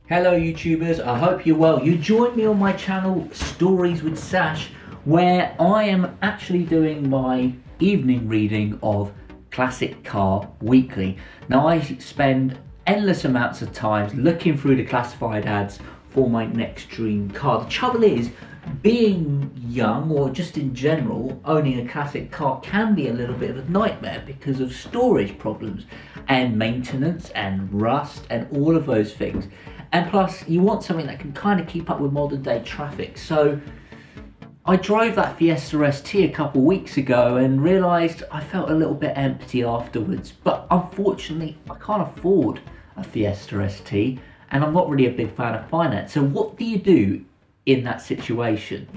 Hello YouTubers, I hope you're well. You joined me on my channel Stories with Sash, where I am actually doing my evening reading of Classic Car Weekly. Now I spend endless amounts of time looking through the classified ads for my next dream car. The trouble is, being young, or just in general, owning a classic car can be a little bit of a nightmare because of storage problems and maintenance and rust and all of those things. And plus, you want something that can kind of keep up with modern day traffic. So I drove that Fiesta ST a couple weeks ago and realised I felt a little bit empty afterwards. But unfortunately, I can't afford a Fiesta ST and I'm not really a big fan of finance. So what do you do in that situation?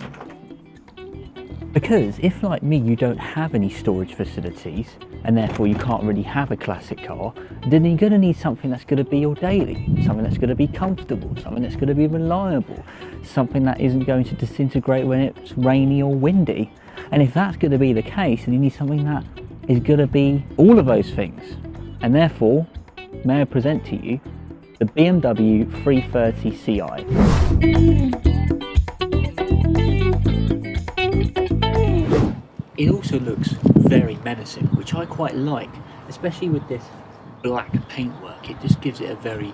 Because if, like me, you don't have any storage facilities and therefore you can't really have a classic car, then you're going to need something that's going to be your daily, something that's going to be comfortable, something that's going to be reliable, something that isn't going to disintegrate when it's rainy or windy. And if that's going to be the case, then you need something that is going to be all of those things. And therefore, may I present to you the BMW 330 Ci. It also looks very menacing, which I quite like, especially with this black paintwork. It just gives it a very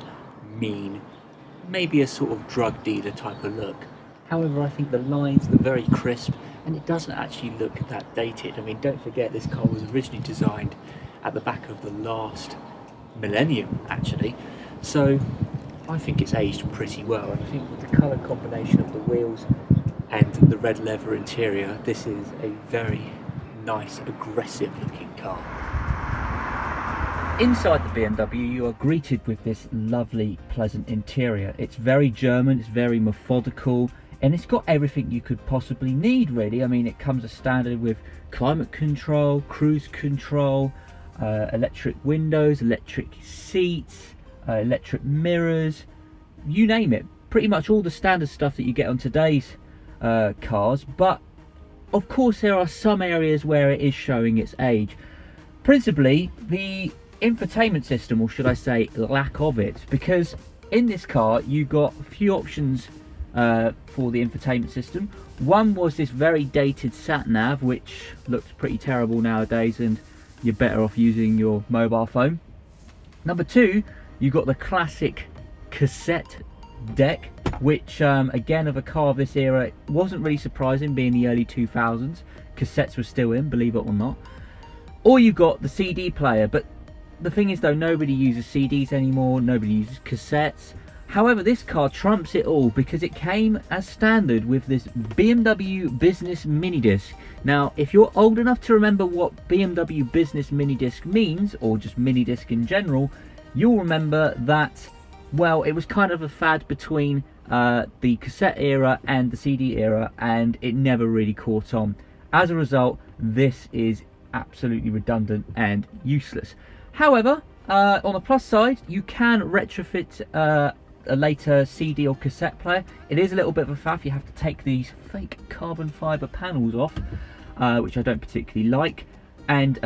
mean, maybe a sort of drug dealer type of look. However, I think the lines are very crisp and it doesn't actually look that dated. I mean, don't forget this car was originally designed at the back of the last millennium, actually. So I think it's aged pretty well, and I think with the colour combination of the wheels and the red leather interior, this is a very nice, aggressive looking car. Inside the BMW, you are greeted with this lovely, pleasant interior. It's very German, it's very methodical, and it's got everything you could possibly need, really. I mean, it comes as standard with climate control, cruise control, electric windows, electric seats, electric mirrors, you name it. Pretty much all the standard stuff that you get on today's cars, but of course there are some areas where it is showing its age. Principally the infotainment system, or should I say lack of it, because in this car you got a few options for the infotainment system. One was this very dated sat nav, which looks pretty terrible nowadays and you're better off using your mobile phone. Number two, you got the classic cassette deck, which again, of a car of this era, wasn't really surprising, being the early 2000s. Cassettes were still in, believe it or not. Or you got the CD player, but the thing is though, nobody uses CDs anymore, nobody uses cassettes. However, this car trumps it all because it came as standard with this BMW Business Mini Disc. Now, if you're old enough to remember what BMW Business Mini Disc means, or just mini disc in general, you'll remember that, well, it was kind of a fad between the cassette era and the CD era, and it never really caught on. As a result, this is absolutely redundant and useless. However, on the plus side, you can retrofit a later CD or cassette player. It is a little bit of a faff. You have to take these fake carbon fibre panels off, which I don't particularly like, and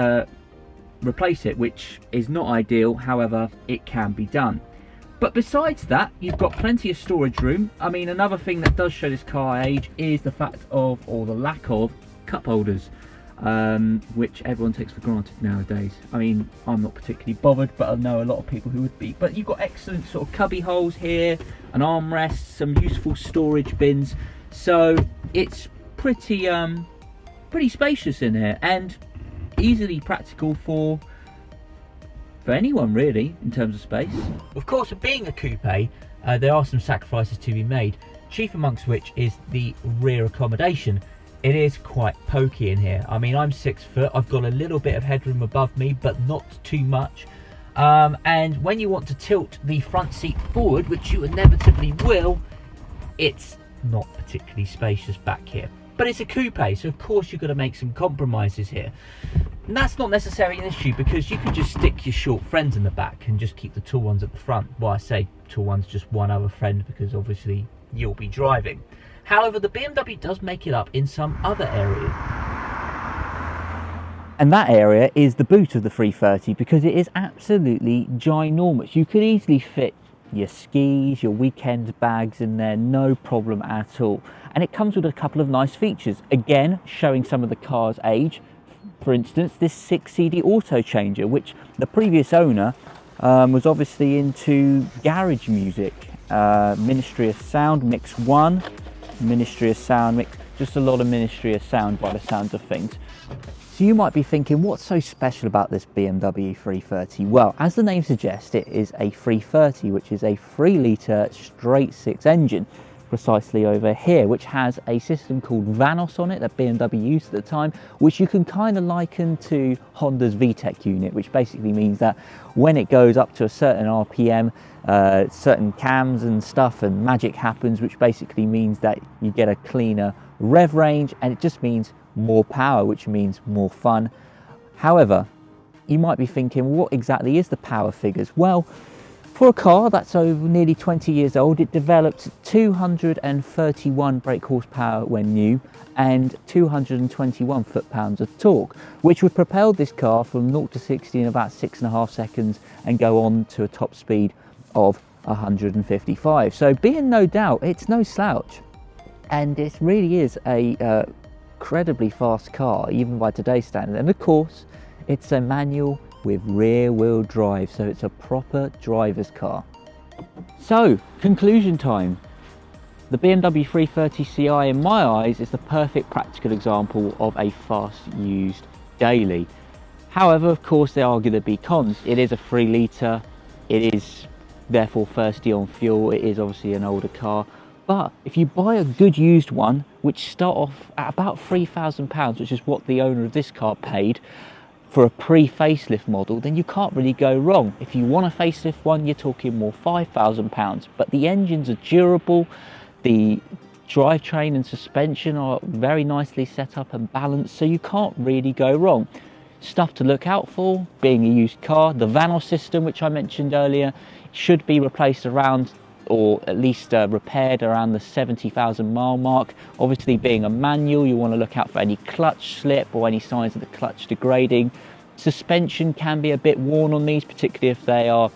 replace it, which is not ideal. However, it can be done. But besides that, you've got plenty of storage room. I mean, another thing that does show this car age is the fact of, or the lack of, cup holders, which everyone takes for granted nowadays. I mean, I'm not particularly bothered, but I know a lot of people who would be. But you've got excellent sort of cubby holes here, an armrest, some useful storage bins. So it's pretty spacious in here, and easily practical for anyone really in terms of space. Of course, with being a coupe, there are some sacrifices to be made, chief amongst which is the rear accommodation. It is quite pokey in here. I mean, I'm 6 foot, I've got a little bit of headroom above me, but not too much. And when you want to tilt the front seat forward, which you inevitably will, it's not particularly spacious back here. But it's a coupe, so of course you've got to make some compromises here. And that's not necessarily an issue, because you can just stick your short friends in the back and just keep the tall ones at the front. Well, I say tall ones, just one other friend, because obviously you'll be driving. However, the BMW does make it up in some other areas. And that area is the boot of the 330, because it is absolutely ginormous. You could easily fit your skis, your weekend bags in there, no problem at all. And it comes with a couple of nice features, again showing some of the car's age. For instance, this 6 CD auto changer, which the previous owner was obviously into garage music, Ministry of Sound Mix 1, Ministry of Sound Mix, just a lot of Ministry of Sound by the sounds of things. So you might be thinking, what's so special about this BMW 330? Well, as the name suggests, it is a 330, which is a 3-litre straight 6 engine, precisely over here, which has a system called Vanos on it that BMW used at the time, which you can kind of liken to Honda's VTEC unit, which basically means that when it goes up to a certain RPM, certain cams and stuff and magic happens, which basically means that you get a cleaner rev range, and it just means more power, which means more fun. However, you might be thinking, what exactly is the power figures? Well, for a car that's over nearly 20 years old, it developed 231 brake horsepower when new and 221 foot-pounds of torque, which would propel this car from 0 to 60 in about 6.5 seconds and go on to a top speed of 155. So being no doubt, it's no slouch, and it really is a incredibly fast car, even by today's standard. And of course, it's a manual with rear wheel drive, so it's a proper driver's car. So, conclusion time. The BMW 330 Ci, in my eyes, is the perfect practical example of a fast used daily. However, of course, there are going to be cons. It is a 3-litre, it is therefore thirsty on fuel, it is obviously an older car. But if you buy a good used one, which start off at about £3,000, which is what the owner of this car paid for a pre-facelift model, then you can't really go wrong. If you want a facelift one, you're talking more £5,000. But the engines are durable, the drivetrain and suspension are very nicely set up and balanced, so you can't really go wrong. Stuff to look out for, being a used car, the Vanos system, which I mentioned earlier, should be replaced around, or at least repaired around the 70,000 mile mark. Obviously, being a manual, you want to look out for any clutch slip or any signs of the clutch degrading. Suspension can be a bit worn on these, particularly if they are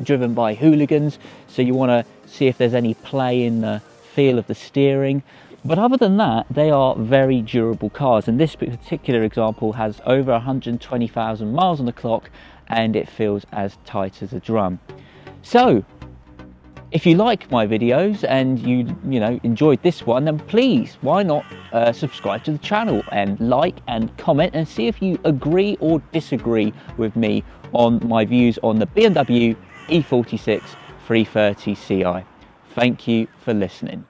driven by hooligans, so you want to see if there's any play in the feel of the steering. But other than that, they are very durable cars, and this particular example has over 120,000 miles on the clock, and it feels as tight as a drum. So if you like my videos and you enjoyed this one, then please, why not subscribe to the channel and like and comment and see if you agree or disagree with me on my views on the BMW E46 330 Ci. Thank you for listening.